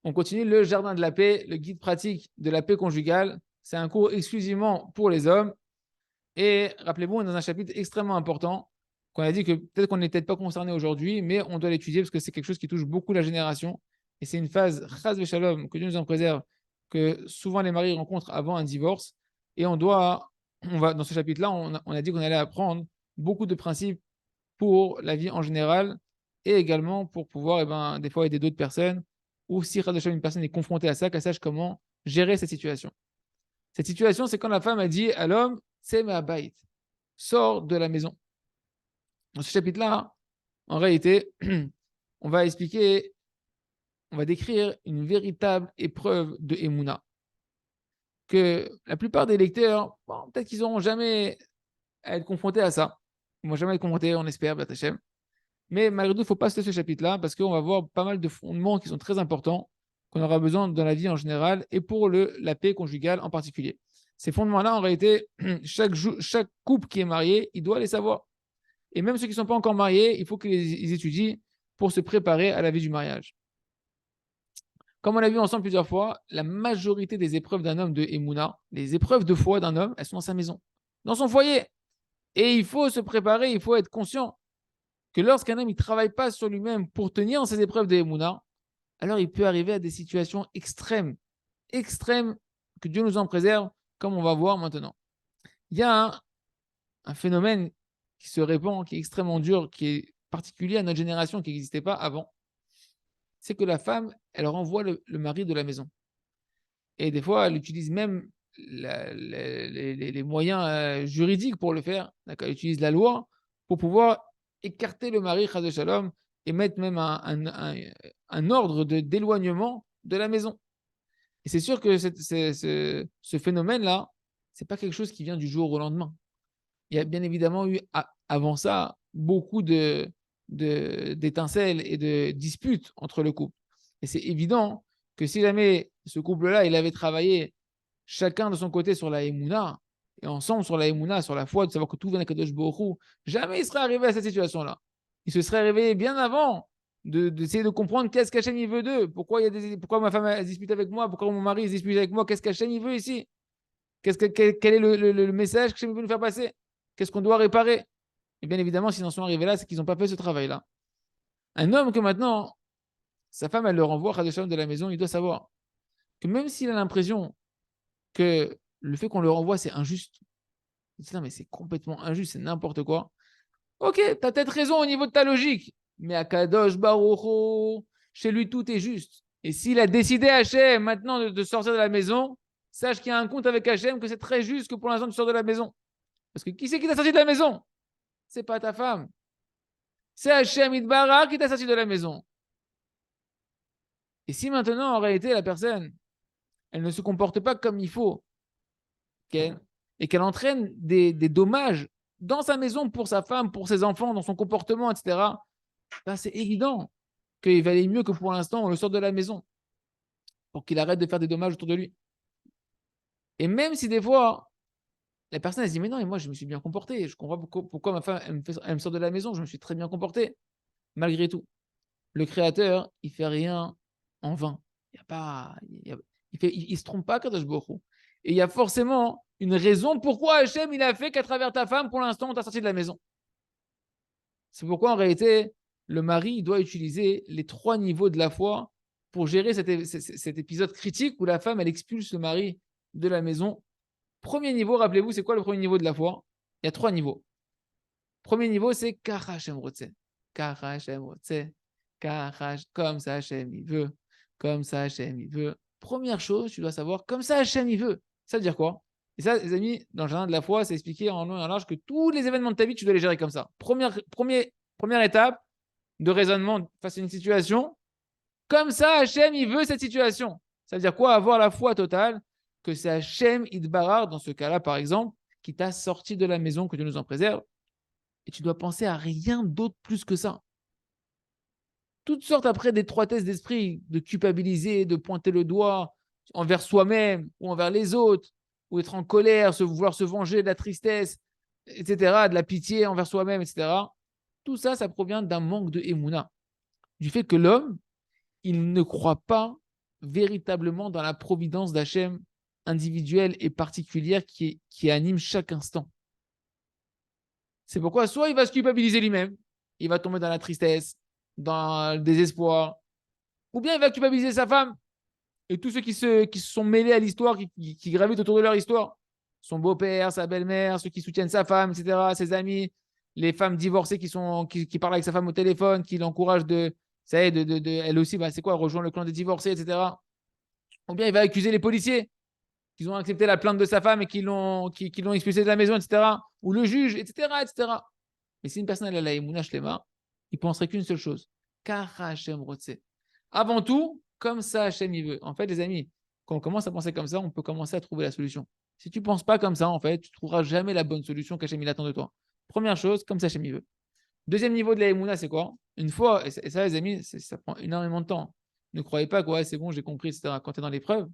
On continue le jardin de la paix, le guide pratique de la paix conjugale. C'est un cours exclusivement pour les hommes. Et rappelez-vous, on est dans un chapitre extrêmement important qu'on a dit que peut-être qu'on n'est peut-être pas concerné aujourd'hui, mais on doit l'étudier parce que c'est quelque chose qui touche beaucoup la génération. Et c'est une phase, chas shalom, que Dieu nous en préserve, que souvent les maris rencontrent avant un divorce. Et dans ce chapitre-là, on a dit qu'on allait apprendre beaucoup de principes pour la vie en général et également pour pouvoir, des fois, aider d'autres personnes ou si une personne est confrontée à ça, qu'elle sache comment gérer cette situation. Cette situation, c'est quand la femme a dit à l'homme, c'est ma baït, sors de la maison. Dans ce chapitre-là, en réalité, on va expliquer, on va décrire une véritable épreuve de Emouna. Que la plupart des lecteurs, bon, peut-être qu'ils n'auront jamais à être confrontés à ça. Ils ne vont jamais être confrontés, on espère, Batachem. Mais malgré tout, il ne faut pas se laisser ce chapitre-là parce qu'on va voir pas mal de fondements qui sont très importants qu'on aura besoin dans la vie en général et pour la paix conjugale en particulier. Ces fondements-là, en réalité, chaque couple qui est marié, il doit les savoir. Et même ceux qui ne sont pas encore mariés, il faut qu'ils étudient pour se préparer à la vie du mariage. Comme on l'a vu ensemble plusieurs fois, la majorité des épreuves d'un homme de Emouna, les épreuves de foi d'un homme, elles sont dans sa maison, dans son foyer. Et il faut se préparer, il faut être conscient que lorsqu'un homme ne travaille pas sur lui-même pour tenir ces épreuves de Emouna, alors il peut arriver à des situations extrêmes, extrêmes, que Dieu nous en préserve, comme on va voir maintenant. Il y a un phénomène qui se répand, qui est extrêmement dur, qui est particulier à notre génération, qui n'existait pas avant. C'est que la femme, elle renvoie le mari de la maison. Et des fois, elle utilise même les moyens juridiques pour le faire. Elle utilise la loi pour pouvoir écarter le mari, chas de shalom, et mettre même un ordre d'éloignement de la maison. Et c'est sûr que ce phénomène-là, ce n'est pas quelque chose qui vient du jour au lendemain. Il y a bien évidemment eu, avant ça, beaucoup d'étincelles et de disputes entre le couple. Et c'est évident que si jamais ce couple-là, il avait travaillé chacun de son côté sur la Emouna, et ensemble sur la Emouna, sur la foi, de savoir que tout vient d'Akadosh Baruch Hu, jamais il serait arrivé à cette situation-là. Il se serait réveillé bien avant d'essayer de comprendre qu'est-ce qu'Hachem il veut d'eux, pourquoi ma femme elle dispute avec moi, pourquoi mon mari il dispute avec moi, qu'est-ce qu'Hachem il veut ici, quel est le message qu'Hachem veut nous faire passer, qu'est-ce qu'on doit réparer. Et bien évidemment, s'ils en sont arrivés là, c'est qu'ils n'ont pas fait ce travail-là. Un homme que maintenant, sa femme, elle le renvoie à de la maison, il doit savoir que même s'il a l'impression que le fait qu'on le renvoie, c'est injuste, il dit non, mais c'est complètement injuste, c'est n'importe quoi. Ok, tu as peut-être raison au niveau de ta logique, mais à Kadosh Baruch, chez lui, tout est juste. Et s'il a décidé, Hachem, maintenant de sortir de la maison, sache qu'il y a un compte avec Hachem, que c'est très juste que pour l'instant tu sors de la maison. Parce que qui c'est qui t'a sorti de la maison? C'est pas ta femme. C'est Hachem Idbarar qui t'a sorti de la maison. Et si maintenant, en réalité, la personne, elle ne se comporte pas comme il faut, et qu'elle entraîne des dommages dans sa maison pour sa femme, pour ses enfants, dans son comportement, etc., ben c'est évident qu'il valait mieux que pour l'instant, on le sorte de la maison pour qu'il arrête de faire des dommages autour de lui. Et même si des fois, la personne elle se dit, mais non, et moi, je me suis bien comporté, je comprends pourquoi ma femme, elle me sort de la maison, je me suis très bien comporté. Malgré tout, le Créateur, il fait rien en vain. Il y a pas, il se trompe pas, Kadosh Baruch Hu. Et il y a forcément une raison pourquoi Hachem, il a fait qu'à travers ta femme, pour l'instant, on t'a sorti de la maison. C'est pourquoi, en réalité, le mari il doit utiliser les 3 niveaux de la foi pour gérer cet épisode critique où la femme, elle expulse le mari de la maison. Premier niveau, rappelez-vous, c'est quoi le premier niveau de la foi? Il y a 3 niveaux. Premier niveau, c'est Kara Hashem Rotse. Kara Hashem Rotse. Comme ça Hashem il veut. Comme ça Hashem il veut. Première chose, tu dois savoir, comme ça Hashem il veut. Ça veut dire quoi? Et ça, les amis, dans le jardin de la foi, c'est expliqué en long et en large que tous les événements de ta vie, tu dois les gérer comme ça. Première étape de raisonnement face à une situation. Comme ça, Hachem, il veut cette situation. Ça veut dire quoi? Avoir la foi totale que c'est Hachem Idbarar, dans ce cas-là, par exemple, qui t'a sorti de la maison, que Dieu nous en préserve. Et tu dois penser à rien d'autre plus que ça. Toutes sortes après d'étroitesse d'esprit, de culpabiliser, de pointer le doigt envers soi-même ou envers les autres, ou être en colère, vouloir se venger de la tristesse, etc., de la pitié envers soi-même, etc. Tout ça, ça provient d'un manque de Emouna. du fait que l'homme, il ne croit pas véritablement dans la providence d'Hachem individuelle et particulière qui anime chaque instant. C'est pourquoi soit il va se culpabiliser lui-même, il va tomber dans la tristesse, dans le désespoir, ou bien il va culpabiliser sa femme et tous ceux qui se sont mêlés à l'histoire, qui gravitent autour de leur histoire. Son beau-père, sa belle-mère, ceux qui soutiennent sa femme, etc., ses amis, les femmes divorcées qui parlent avec sa femme au téléphone, qui l'encouragent ça y est, elle aussi, bah, c'est quoi, rejoindre le clan des divorcés, etc. Ou bien il va accuser les policiers qui ont accepté la plainte de sa femme et qui l'ont expulsé de la maison, etc. Ou le juge, etc., etc. Mais si une personne elle a la Emouna Shlema, il penserait qu'une seule chose. Kara Hashem Rotse. Avant tout, comme ça Hashem il veut. En fait, les amis, quand on commence à penser comme ça, on peut commencer à trouver la solution. Si tu ne penses pas comme ça, en fait, tu ne trouveras jamais la bonne solution qu'Hachem il attend de toi. Première chose, comme ça Hashem il veut. Deuxième niveau de la Emouna, c'est quoi? Une fois, et ça les amis, ça prend énormément de temps. Ne croyez pas que ouais, c'est bon, j'ai compris, etc. Quand tu es dans l'épreuve,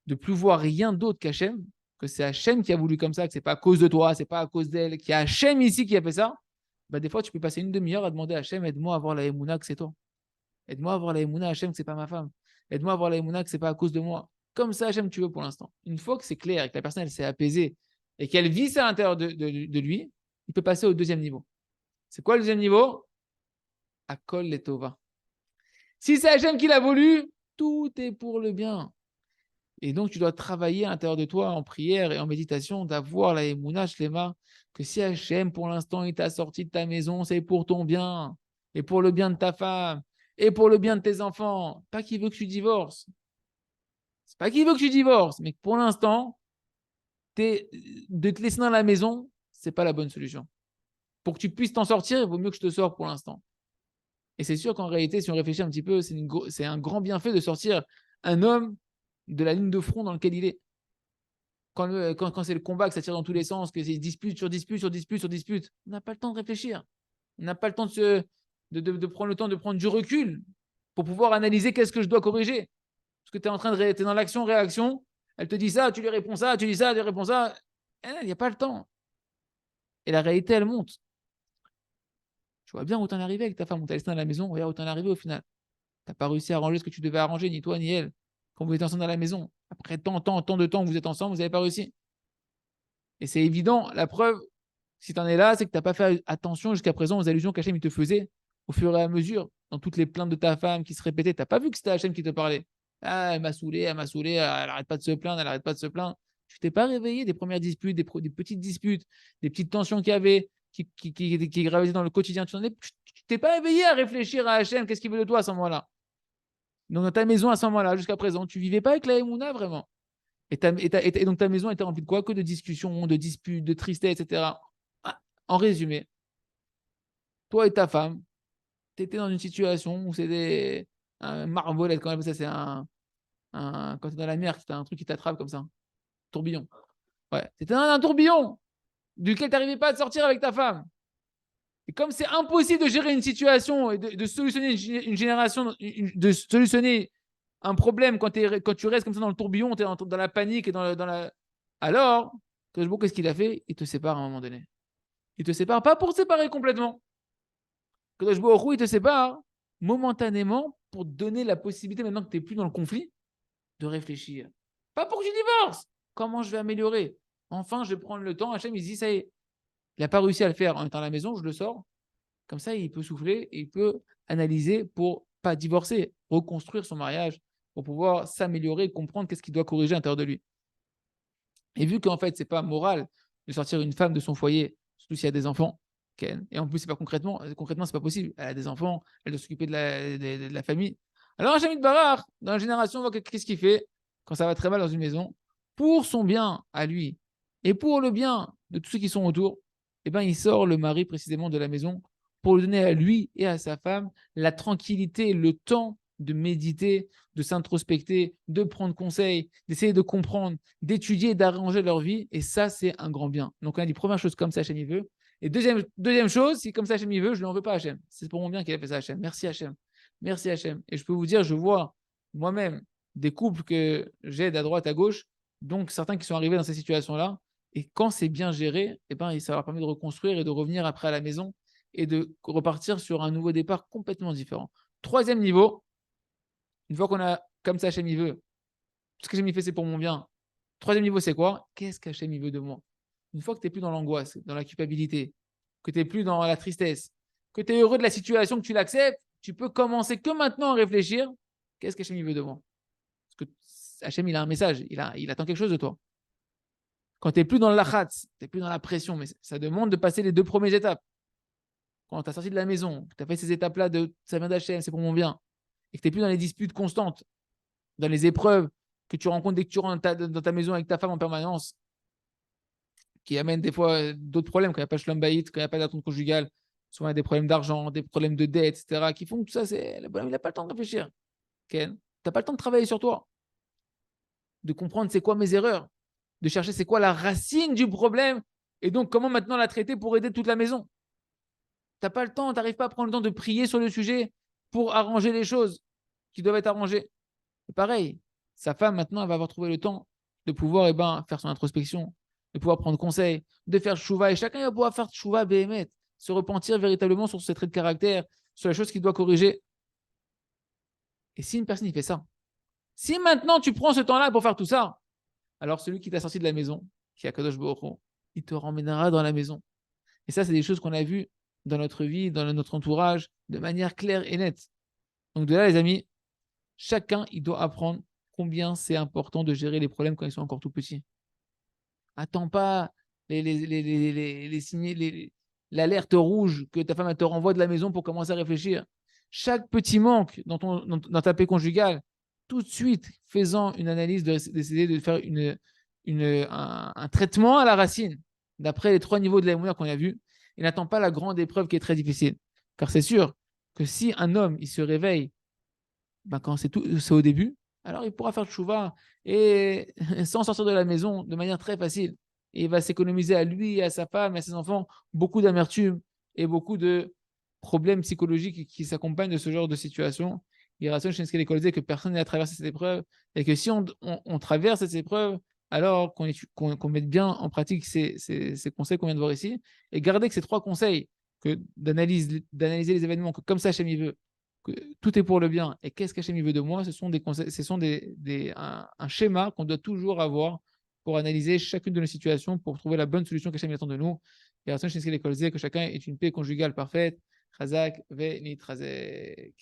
de plus voir rien d'autre qu'Hachem, que c'est Hachem qui a voulu comme ça, que c'est pas à cause de toi, c'est pas à cause d'elle, qu'il y a Hachem ici qui a fait ça, bah des fois tu peux passer une demi-heure à demander à Hachem, aide-moi à avoir la Emouna que c'est toi. Aide-moi à avoir la Emouna, Hachem, que c'est pas ma femme. Aide-moi à avoir la Emouna que c'est pas à cause de moi. Comme ça, Hachem, tu veux pour l'instant. Une fois que c'est clair et que la personne elle s'est apaisée et qu'elle vit ça à l'intérieur de lui, il peut passer au deuxième niveau. C'est quoi le deuxième niveau? Akol Letova. Si c'est Hachem qui l'a voulu, tout est pour le bien. Et donc, tu dois travailler à l'intérieur de toi en prière et en méditation d'avoir la Emouna Shlema, que si Hachem, pour l'instant, il t'a sorti de ta maison, c'est pour ton bien, et pour le bien de ta femme, et pour le bien de tes enfants. Pas qu'il veut que tu divorces. C'est pas qu'il veut que tu divorces, mais que pour l'instant, de te laisser dans la maison, c'est pas la bonne solution. Pour que tu puisses t'en sortir, il vaut mieux que je te sorte pour l'instant. Et c'est sûr qu'en réalité, si on réfléchit un petit peu, c'est un grand bienfait de sortir un homme de la ligne de front dans laquelle il est. Quand c'est le combat, que ça tire dans tous les sens, que c'est dispute sur dispute sur dispute sur dispute, on n'a pas le temps de réfléchir. On n'a pas le temps de prendre le temps de prendre du recul pour pouvoir analyser qu'est-ce que je dois corriger. Parce que tu es en train de es dans l'action-réaction, elle te dit ça, tu lui réponds ça, tu dis ça, tu lui réponds ça. Il n'y a pas le temps. Et la réalité, elle monte. Tu vois bien où tu en es arrivé avec ta femme, on t'a laissé dans la maison, regarde où tu en es arrivé au final. Tu n'as pas réussi à arranger ce que tu devais arranger, ni toi, ni elle, quand vous êtes ensemble dans la maison. Après tant de temps que vous êtes ensemble, vous n'avez pas réussi. Et c'est évident, la preuve, si tu en es là, c'est que tu n'as pas fait attention jusqu'à présent aux allusions qu'Hachem te faisait au fur et à mesure, dans toutes les plaintes de ta femme qui se répétaient. Tu n'as pas vu que c'était Hachem qui te parlait. Ah, elle m'a saoulé, elle n'arrête pas de se plaindre, elle n'arrête pas de se plaindre. Tu t'es pas réveillé des premières disputes, des petites disputes, des petites tensions qu'il y avait, qui gravitaient dans le quotidien. Tu t'es pas réveillé à réfléchir à Hachem, qu'est-ce qu'il veut de toi à ce moment-là. Donc, dans ta maison à ce moment-là, jusqu'à présent, tu vivais pas avec la Emouna vraiment. Et donc ta maison était remplie de quoi? Que de discussions, de disputes, de tristesse, etc. Ah, en résumé, toi et ta femme, tu étais dans une situation où c'était un marvolette, quand même, ça c'est quand tu es dans la mer, c'est un truc qui t'attrape comme ça, un tourbillon. Ouais, c'était un tourbillon duquel tu n'arrivais pas à te sortir avec ta femme. Et comme c'est impossible de gérer une situation et de solutionner une génération, de solutionner un problème quand tu restes comme ça dans le tourbillon, tu es dans la panique et dans la. Alors, qu'est-ce qu'il a fait? Il te sépare à un moment donné. Il te sépare, pas pour te séparer complètement. Il te sépare momentanément pour te donner la possibilité, maintenant que tu n'es plus dans le conflit, de réfléchir. Pas pour que tu divorces. Comment je vais améliorer? Enfin, je vais prendre le temps. Hachem, il dit, ça y est. Il n'a pas réussi à le faire en étant à la maison, je le sors. Comme ça, il peut souffler et il peut analyser pour pas divorcer, reconstruire son mariage, pour pouvoir s'améliorer, comprendre qu'est-ce qu'il doit corriger à l'intérieur de lui. Et vu qu'en fait, c'est pas moral de sortir une femme de son foyer, surtout s'il y a des enfants, et en plus, c'est pas concrètement, c'est pas possible. Elle a des enfants, elle doit s'occuper de la famille. Alors, Hachem Barar, dans la génération, on voit qu'est-ce qu'il fait quand ça va très mal dans une maison, pour son bien à lui et pour le bien de tous ceux qui sont autour. Eh ben, il sort le mari précisément de la maison pour lui donner à lui et à sa femme la tranquillité, le temps de méditer, de s'introspecter, de prendre conseil, d'essayer de comprendre, d'étudier, d'arranger leur vie. Et ça, c'est un grand bien. Donc, on a dit première chose comme ça, Hachem, il veut. Et deuxième chose, si comme ça Hachem il veut, je ne l'en veux pas Hachem. C'est pour mon bien qu'il a fait ça Hachem. Merci Hachem. Merci Hachem. Et je peux vous dire, je vois moi-même des couples que j'aide à droite, à gauche, donc certains qui sont arrivés dans ces situations-là. Et quand c'est bien géré, eh ben, ça leur permet de reconstruire et de revenir après à la maison et de repartir sur un nouveau départ complètement différent. Troisième niveau, une fois qu'on a comme ça Hachem il veut, tout ce que Hachem il fait c'est pour mon bien. Troisième niveau c'est quoi? Qu'est-ce qu'Hachem il veut de moi? Une fois que tu n'es plus dans l'angoisse, dans la culpabilité, que tu n'es plus dans la tristesse, que tu es heureux de la situation, que tu l'acceptes, tu peux commencer que maintenant à réfléchir, qu'est-ce qu'Hachem il veut de moi? Parce que Hachem il a un message, il attend quelque chose de toi. Quand tu n'es plus dans le lachatz, tu n'es plus dans la pression, mais ça demande de passer les deux premières étapes. Quand tu as sorti de la maison, que tu as fait ces étapes-là de ça vient d'Hachem, c'est pour mon bien, et que tu n'es plus dans les disputes constantes, dans les épreuves que tu rencontres dès que tu rentres dans ta maison avec ta femme en permanence, qui amènent des fois d'autres problèmes quand il n'y a pas de shalom bayit, quand il n'y a pas d'attente conjugale. Souvent, il y a des problèmes d'argent, des problèmes de dette, etc., qui font que tout ça, le bonhomme, il n'a pas le temps de réfléchir. Ken, tu n'as pas le temps de travailler sur toi, de comprendre c'est quoi mes erreurs, de chercher c'est quoi la racine du problème, et donc comment maintenant la traiter pour aider toute la maison. Tu n'as pas le temps, tu n'arrives pas à prendre le temps de prier sur le sujet pour arranger les choses qui doivent être arrangées. Et pareil, sa femme, maintenant, elle va avoir trouvé le temps de pouvoir faire son introspection, de pouvoir prendre conseil, de faire chouva. Et chacun va pouvoir faire chouva béhémet, se repentir véritablement sur ses traits de caractère, sur les choses qu'il doit corriger. Et si une personne il fait ça, si maintenant tu prends ce temps-là pour faire tout ça, alors celui qui t'a sorti de la maison, qui est Kadosh Baruch Hu, il te ramènera dans la maison. Et ça, c'est des choses qu'on a vues dans notre vie, dans notre entourage, de manière claire et nette. Donc de là, les amis, chacun, il doit apprendre combien c'est important de gérer les problèmes quand ils sont encore tout petits. Attends pas les signes, l'alerte rouge que ta femme elle te renvoie de la maison pour commencer à réfléchir. Chaque petit manque dans ta paix conjugale, tout de suite, faisant une analyse, d'essayer de faire un traitement à la racine, d'après les 3 niveaux de la qu'on a vus, et n'attends pas la grande épreuve qui est très difficile. Car c'est sûr que si un homme il se réveille quand c'est au début, alors il pourra faire tchouva et sans sortir de la maison de manière très facile. Et il va s'économiser à lui, à sa femme, à ses enfants beaucoup d'amertume et beaucoup de problèmes psychologiques qui s'accompagnent de ce genre de situation. Il raconte chez Skelly que personne n'a traversé cette épreuve et que si on traverse cette épreuve, alors qu'on mette bien en pratique ces conseils qu'on vient de voir ici et garder que ces 3 conseils d'analyser les événements comme ça, Hachem il veut, que tout est pour le bien et qu'est-ce qu'Hachem veut de moi, ce sont un schéma qu'on doit toujours avoir pour analyser chacune de nos situations, pour trouver la bonne solution qu'Hachem attend de nous. Et à que chacun ait une paix conjugale parfaite. Chazak ve nitrazek.